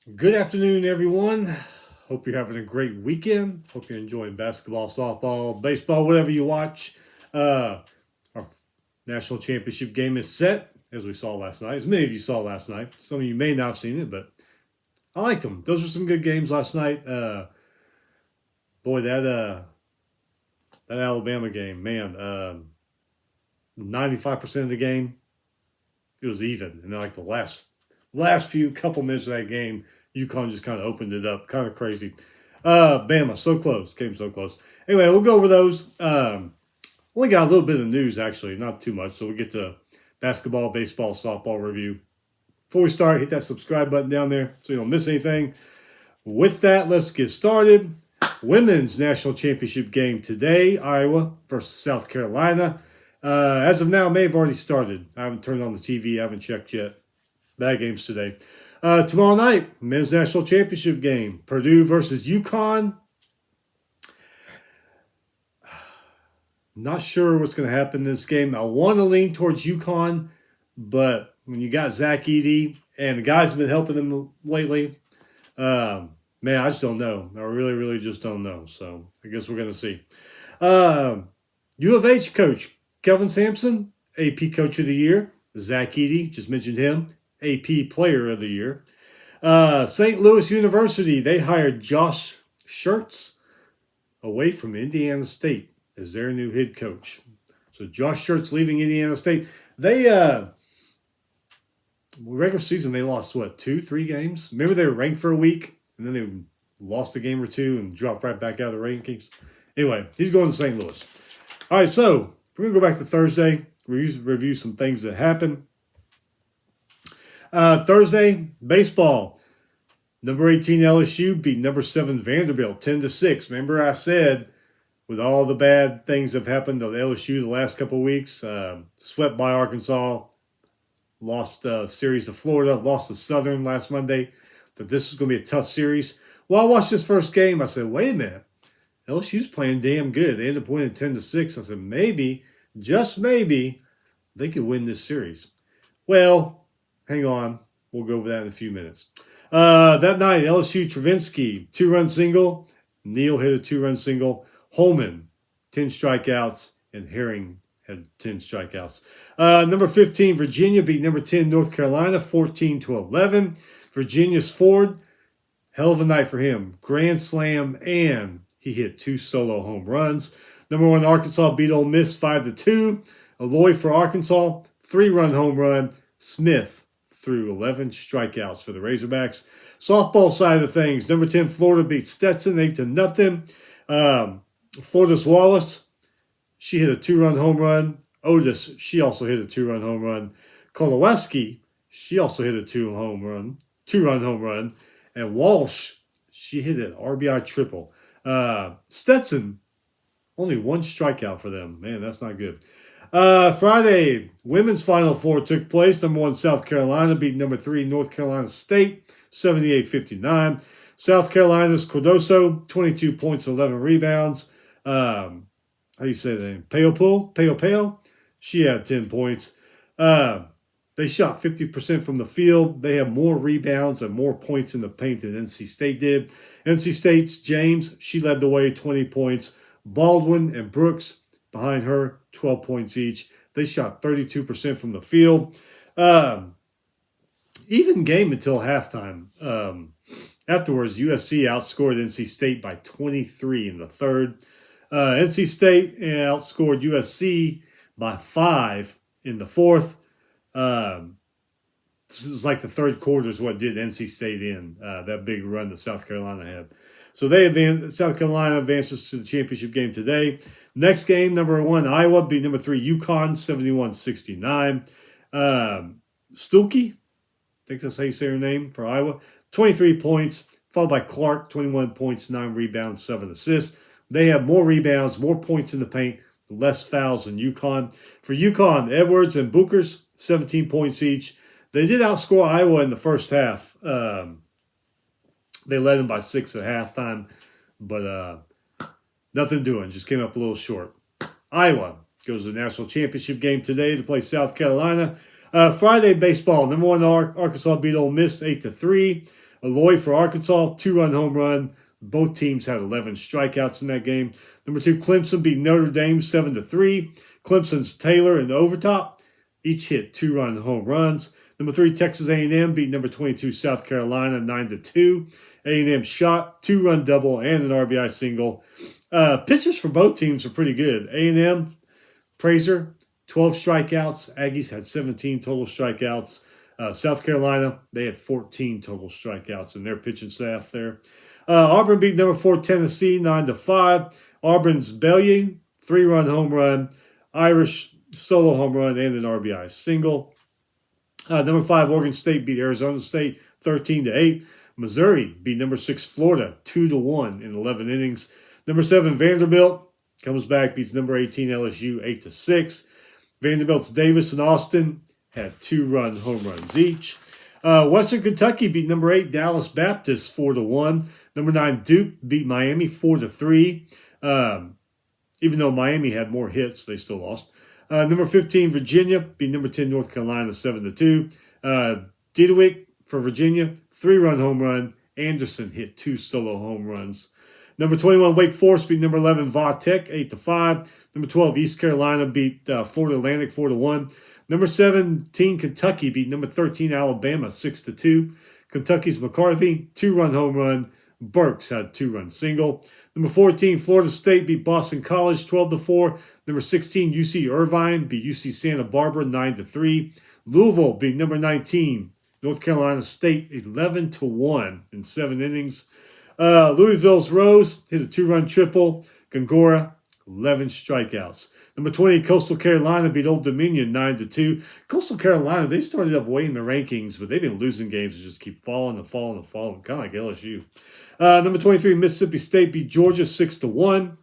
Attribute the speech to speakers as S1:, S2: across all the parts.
S1: Good afternoon, everyone. Hope you're having a great weekend. Hope you're enjoying basketball, softball, baseball, whatever you watch. Our national championship game is set, as we saw last night. As many of you saw last night. Some of you may not have seen it, but I liked them. Those were some good games last night. Boy, that Alabama game, man. 95% of the game, it was even, and then like the last few couple minutes of that game, UConn just kind of opened it up. Kind of crazy. Bama, so close. Came so close. Anyway, we'll go over those. Only got a little bit of news, actually, not too much. So we'll get to basketball, baseball, softball review. Before we start, hit that subscribe button down there so you don't miss anything. With that, let's get started. Women's national championship game today, Iowa versus South Carolina. As of now, may have already started. I haven't turned on the TV. I haven't checked yet. Bad games today. Tomorrow night, men's national championship game. Purdue versus UConn. Not sure what's going to happen in this game. I want to lean towards UConn, but when you got Zach Edey and the guys have been helping them lately, man, I just don't know. I really, really just don't know. So I guess we're going to see. U of H coach Kelvin Sampson, AP Coach of the Year. Zach Edey, just mentioned him, AP Player of the Year. St. Louis University, they hired Josh Schertz away from Indiana State as their new head coach. So Josh Schertz leaving Indiana State. They, regular season, they lost, 2-3 games? Remember they were ranked for a week, and then they lost a game or two and dropped right back out of the rankings. Anyway, he's going to St. Louis. All right, so we're going to go back to Thursday, review some things that happened. Thursday, baseball. Number 18 LSU beat number 7 Vanderbilt 10-6. Remember I said with all the bad things that have happened to LSU the last couple of weeks, swept by Arkansas, lost a series to Florida, lost to Southern last Monday, that this is going to be a tough series. Well, I watched this first game. I said, wait a minute. LSU's playing damn good. They ended up winning 10-6. I said, maybe, just maybe, they could win this series. Well, hang on. We'll go over that in a few minutes. That night, LSU Travinsky, 2-run single. Neal hit a 2-run single. Holman, 10 strikeouts. And Herring had 10 strikeouts. Number 15, Virginia beat number 10 North Carolina, 14-11. Virginia's Ford, hell of a night for him. Grand slam, and he hit 2 solo home runs. Number 1, Arkansas beat Ole Miss 5-2. Aloy for Arkansas, 3-run home run. Smith threw 11 strikeouts for the Razorbacks. Softball side of things, number 10 Florida beat Stetson 8-0. Florida's Wallace, she hit a 2-run home run. Otis, she also hit a 2-run home run. Koloweski, she also hit a 2-run home run. And Walsh, she hit an RBI triple. Stetson, only 1 strikeout for them. Man, that's not good. Friday, women's Final Four took place. Number 1, South Carolina beat number 3, North Carolina State, 78-59. South Carolina's Cardoso, 22 points, 11 rebounds. How do you say that name? Peo. She had 10 points. They shot 50% from the field. They have more rebounds and more points in the paint than NC State did. NC State's James, she led the way, 20 points. Baldwin and Brooks behind her, 12 points each. They shot 32% from the field. Even game until halftime. Afterwards, USC outscored NC State by 23 in the third. NC State outscored USC by 5 in the fourth. This is like the third quarter is what did NC State in, that big run that South Carolina had. So South Carolina advances to the championship game today. Next game, number 1, Iowa beat number 3, UConn, 71-69. Stuelke, I think that's how you say her name, for Iowa, 23 points, followed by Clark, 21 points, 9 rebounds, 7 assists. They have more rebounds, more points in the paint, less fouls than UConn. For UConn, Edwards and Bookers, 17 points each. They did outscore Iowa in the first half. They led them by 6 at halftime, but nothing doing. Just came up a little short. Iowa goes to the national championship game today to play South Carolina. Friday baseball, number 1 Arkansas beat Ole Miss 8-3. Aloy for Arkansas, 2-run home run. Both teams had 11 strikeouts in that game. Number 2, Clemson beat Notre Dame 7-3. Clemson's Taylor and Overtop each hit 2-run home runs. Number 3, Texas A&M beat number 22 South Carolina 9-2. A&M shot 2-run double and an RBI single. Pitchers for both teams are pretty good. A&M, Praser, 12 strikeouts. Aggies had 17 total strikeouts. South Carolina, they had 14 total strikeouts in their pitching staff there. Auburn beat number 4 Tennessee 9-5. Auburn's Bellier, 3-run home run. Irish solo home run and an RBI single. Number 5 Oregon State beat Arizona State 13-8. Missouri beat number 6 Florida 2-1 in 11 innings. Number 7 Vanderbilt comes back, beats number 18 LSU 8-6. Vanderbilt's Davis and Austin had 2-run home runs each. Western Kentucky beat number 8 Dallas Baptist 4-1. Number 9 Duke beat Miami 4-3. Even though Miami had more hits, they still lost. Number 15 Virginia beat number 10 North Carolina 7-2. Didewick for Virginia, 3-run home run. Anderson hit 2 solo home runs. Number 21 Wake Forest beat number 11 Va Tech 8-5. Number 12 East Carolina beat Florida Atlantic 4-1. Number 17 Kentucky beat number 13 Alabama 6-2. Kentucky's McCarthy, 2-run home run. Burks had a 2-run single. Number 14 Florida State beat Boston College 12-4. Number 16 UC Irvine beat UC Santa Barbara 9-3. Louisville beat number 19 North Carolina State 11-1 in 7 innings. Louisville's Rose hit a 2-run triple. Gongora, 11 strikeouts. Number 20, Coastal Carolina beat Old Dominion 9-2. Coastal Carolina, they started up way in the rankings, but they've been losing games and just keep falling, kind of like LSU. Number 23, Mississippi State beat Georgia 6-1.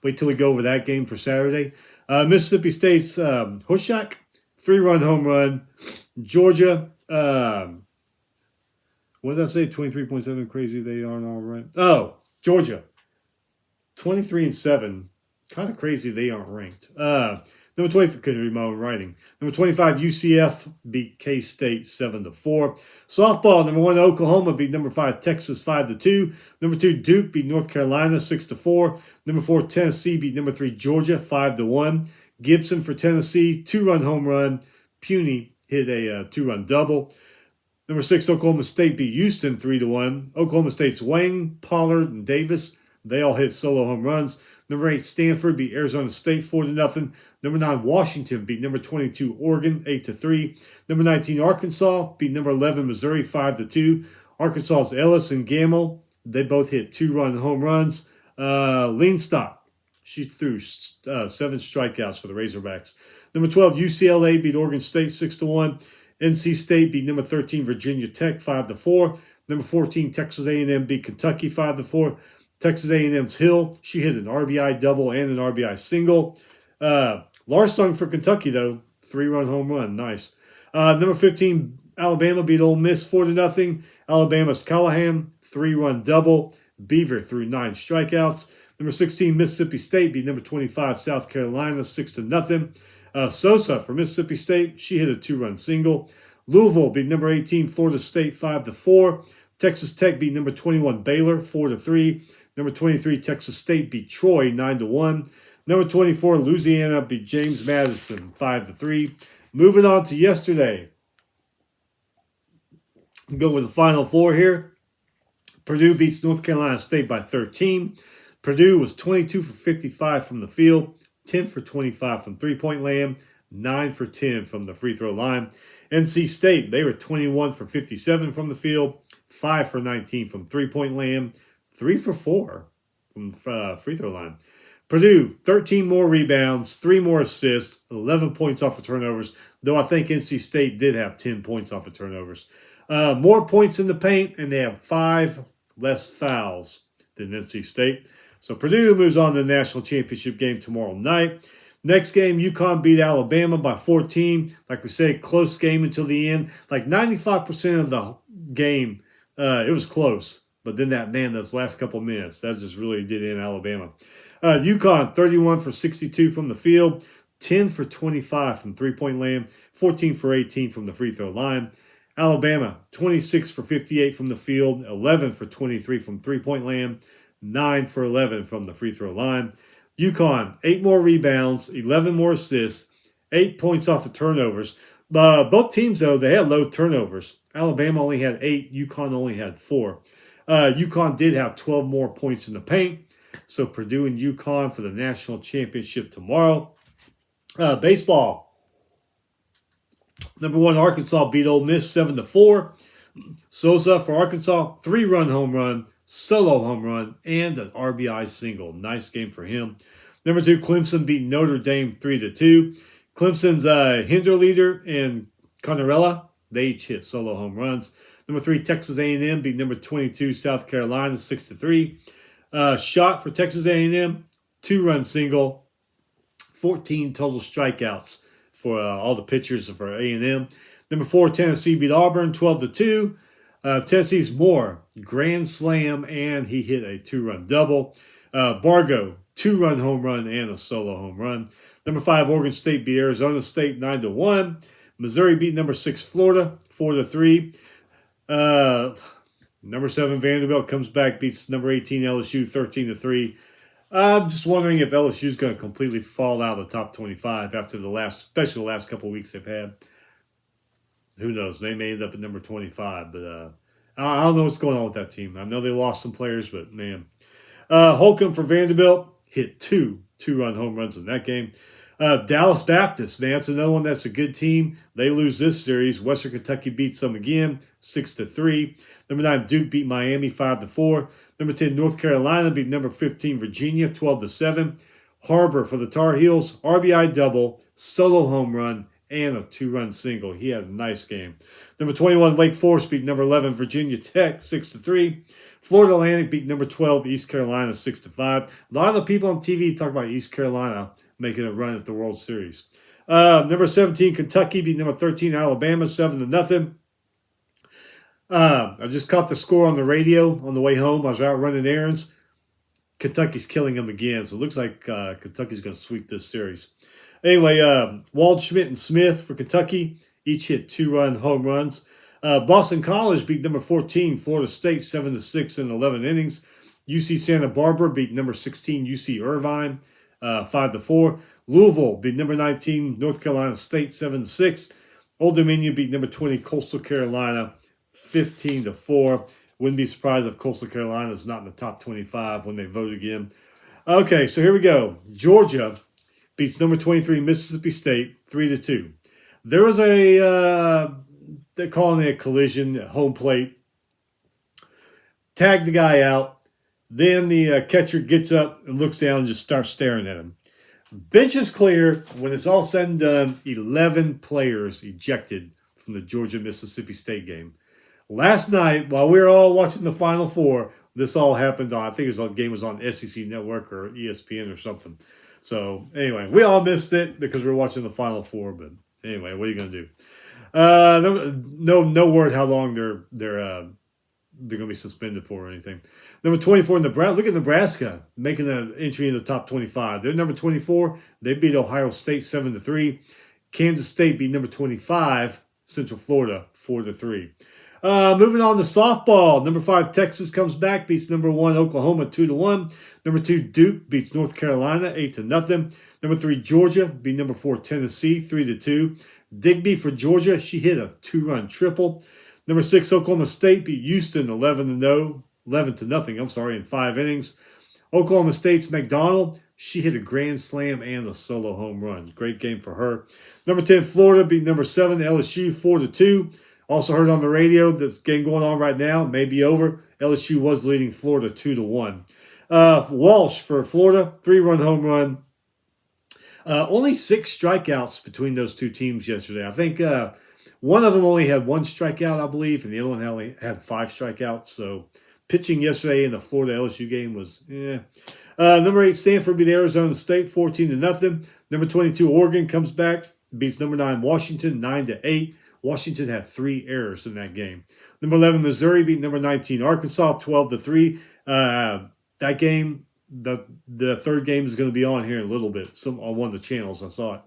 S1: Wait till we go over that game for Saturday. Mississippi State's Hushak, 3-run home run. Georgia, what did I say? 23.7, crazy they aren't all right. Oh, Georgia, 23-7. Kind of crazy they aren't ranked. Number 20, couldn't read my own writing. Number 25, UCF beat K-State 7-4. Softball, number 1, Oklahoma beat number 5, Texas 5-2. Number 2, Duke beat North Carolina 6-4. Number 4, Tennessee beat number 3, Georgia 5-1. Gibson for Tennessee, 2-run home run. Puny hit a 2-run double. Number 6, Oklahoma State beat Houston 3-1. Oklahoma State's Wang, Pollard, and Davis, they all hit solo home runs. Number 8, Stanford beat Arizona State 4-0. Number 9, Washington beat number 22, Oregon 8-3. Number 19, Arkansas beat number 11, Missouri 5-2. Arkansas's Ellis and Gamble, they both hit 2-run home runs. Leanstock, she threw 7 strikeouts for the Razorbacks. Number 12, UCLA beat Oregon State 6-1. NC State beat number 13, Virginia Tech 5-4. Number 14, Texas A&M beat Kentucky 5-4. Texas A&M's Hill, she hit an RBI double and an RBI single. Larsson for Kentucky, though, 3-run home run. Nice. Number 15, Alabama beat Ole Miss 4-0. Alabama's Callahan, 3-run double. Beaver threw 9 strikeouts. Number 16, Mississippi State beat number 25, South Carolina 6-0. Sosa for Mississippi State, she hit a 2-run single. Louisville beat number 18, Florida State 5-4. Texas Tech beat number 21, Baylor 4-3. Number 23, Texas State beat Troy 9-1. Number 24, Louisiana beat James Madison 5-3. Moving on to yesterday. Go with the Final Four here. Purdue beats North Carolina State by 13. Purdue was 22 for 55 from the field, 10 for 25 from three-point land, 9 for 10 from the free throw line. NC State, they were 21 for 57 from the field, 5 for 19 from three-point land, 3 for 4 from the free throw line. Purdue, 13 more rebounds, 3 more assists, 11 points off of turnovers, though I think NC State did have 10 points off of turnovers. More points in the paint, and they have 5 less fouls than NC State. So Purdue moves on to the national championship game tomorrow night. Next game, UConn beat Alabama by 14. Like we said, close game until the end. Like 95% of the game, it was close. But then those last couple minutes, that just really did in Alabama. UConn, 31 for 62 from the field, 10 for 25 from three-point land, 14 for 18 from the free throw line. Alabama, 26 for 58 from the field, 11 for 23 from three-point land, 9 for 11 from the free throw line. UConn, 8 more rebounds, 11 more assists, 8 points off of turnovers. Both teams, though, they had low turnovers. Alabama only had 8. UConn only had 4. UConn did have 12 more points in the paint. So Purdue and UConn for the national championship tomorrow. Baseball. Number 1, Arkansas beat Ole Miss 7-4. Sosa for Arkansas, 3-run home run, solo home run, and an RBI single. Nice game for him. Number 2, Clemson beat Notre Dame 3-2. Clemson's Hinder leader and Connerella, they each hit solo home runs. Number 3, Texas A&M beat number 22 South Carolina 6-3. Shot for Texas A&M, 2-run single, 14 total strikeouts for all the pitchers for A&M. Number 4, Tennessee beat Auburn 12-2. Tennessee's Moore, grand slam, and he hit a 2-run double. Bargo, 2-run home run and a solo home run. Number 5, Oregon State beat Arizona State 9-1. Missouri beat number 6 Florida 4-3. Number 7 Vanderbilt comes back, beats number 18 LSU 13-3. I'm just wondering if LSU's going to completely fall out of the top 25 after especially the last couple of weeks they've had. Who knows? They may end up at number 25, but I don't know what's going on with that team. I know they lost some players, but man. Holcomb for Vanderbilt hit 2-run home runs in that game. Dallas Baptist, man, it's another one that's a good team. They lose this series. Western Kentucky beats them again, 6-3. Number 9, Duke beat Miami 5-4. Number 10, North Carolina beat number 15 Virginia 12-7. Harbor for the Tar Heels, RBI double, solo home run, and a 2-run single. He had a nice game. Number 21, Wake Forest beat number 11 Virginia Tech 6-3. Florida Atlantic beat number 12 East Carolina 6-5. A lot of the people on TV talk about East Carolina making a run at the World Series. Number 17, Kentucky beat number 13 Alabama 7-0. I just caught the score on the radio on the way home. I was out running errands. Kentucky's killing them again, so it looks like Kentucky's going to sweep this series. Anyway, Waldschmidt and Smith for Kentucky each hit 2-run home runs. Boston College beat number 14 Florida State 7-6 in 11 innings. UC Santa Barbara beat number 16 UC Irvine 5-4. Louisville beat number 19 North Carolina State 7-6. Old Dominion beat number 20 Coastal Carolina 15-4. Wouldn't be surprised if Coastal Carolina is not in the top 25 when they vote again. Okay, so here we go. Georgia beats number 23 Mississippi State 3-2. There was they're calling it a collision at home plate. Tag the guy out. Then the catcher gets up and looks down and just starts staring at him. Bench is clear. When it's all said and done, 11 players ejected from the Georgia-Mississippi State game. Last night, while we were all watching the Final Four, this all happened on, I think the game was on SEC Network or ESPN or something. So, anyway, we all missed it because we were watching the Final Four. But anyway, what are you going to do? No word how long they're going to be suspended for or anything. Number 24, Nebraska. Look at Nebraska making an entry in the top 25. They're number 24. They beat Ohio State 7-3. Kansas State beat number 25, Central Florida 4-3. Moving on to softball. Number 5, Texas comes back, beats number 1, Oklahoma 2-1. Number 2, Duke beats North Carolina 8-0. Number 3, Georgia beat number 4, Tennessee 3-2. Digby for Georgia, she hit a 2-run triple. Number 6, Oklahoma State beat Houston 11-0 in 5 innings. Oklahoma State's McDonald, she hit a grand slam and a solo home run. Great game for her. Number 10, Florida beat number 7, LSU 4-2. Also heard on the radio, this game going on right now may be over. LSU was leading Florida 2-1. Walsh for Florida, 3-run home run. Only 6 strikeouts between those two teams yesterday. I think one of them only had 1 strikeout, I believe, and the other one only had 5 strikeouts. So pitching yesterday in the Florida LSU game was, Number 8, Stanford beat Arizona State 14-0. Number 22, Oregon comes back, beats number 9, Washington 9-8. Washington had 3 errors in that game. Number 11, Missouri beat number 19, Arkansas 12-3. That game, the third game is going to be on here in a little bit. On one of the channels, I saw it.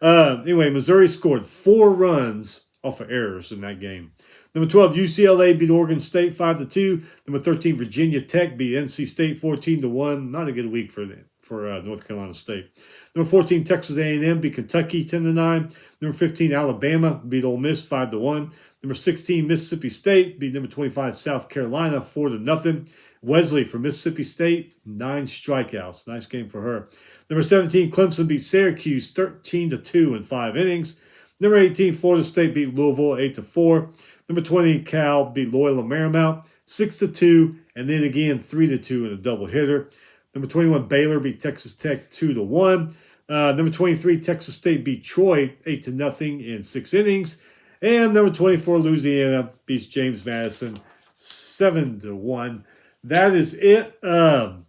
S1: Anyway, Missouri scored 4 runs off of errors in that game. Number 12, UCLA beat Oregon State 5-2. Number 13, Virginia Tech beat NC State 14-1. Not a good week for North Carolina State. Number 14, Texas A&M beat Kentucky 10-9. Number 15, Alabama beat Ole Miss 5-1. Number 16, Mississippi State beat number 25, South Carolina 4-0. Wesley from Mississippi State, 9 strikeouts. Nice game for her. Number 17, Clemson beat Syracuse 13-2 in 5 innings. Number 18, Florida State beat Louisville 8-4. Number 20, Cal beat Loyola Marymount 6-2, and then again 3-2 in a doubleheader. Number 21, Baylor beat Texas Tech 2-1. Number 23, Texas State beat Troy 8-0 in 6 innings. And number 24, Louisiana beats James Madison 7-1. That is it. Got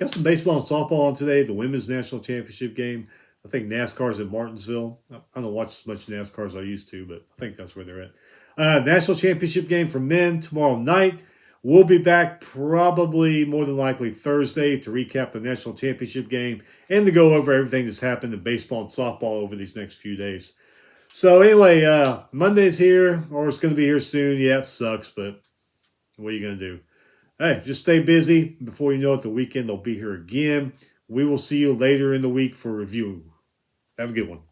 S1: some baseball and softball on today. The women's national championship game. I think NASCAR's in Martinsville. I don't watch as much NASCAR as I used to, but I think that's where they're at. National championship game for men tomorrow night. We'll be back probably more than likely Thursday to recap the national championship game and to go over everything that's happened in baseball and softball over these next few days. So anyway, Monday's here, or it's going to be here soon. Yeah, it sucks, but what are you going to do? Hey, just stay busy. Before you know it, the weekend will be here again. We will see you later in the week for review. Have a good one.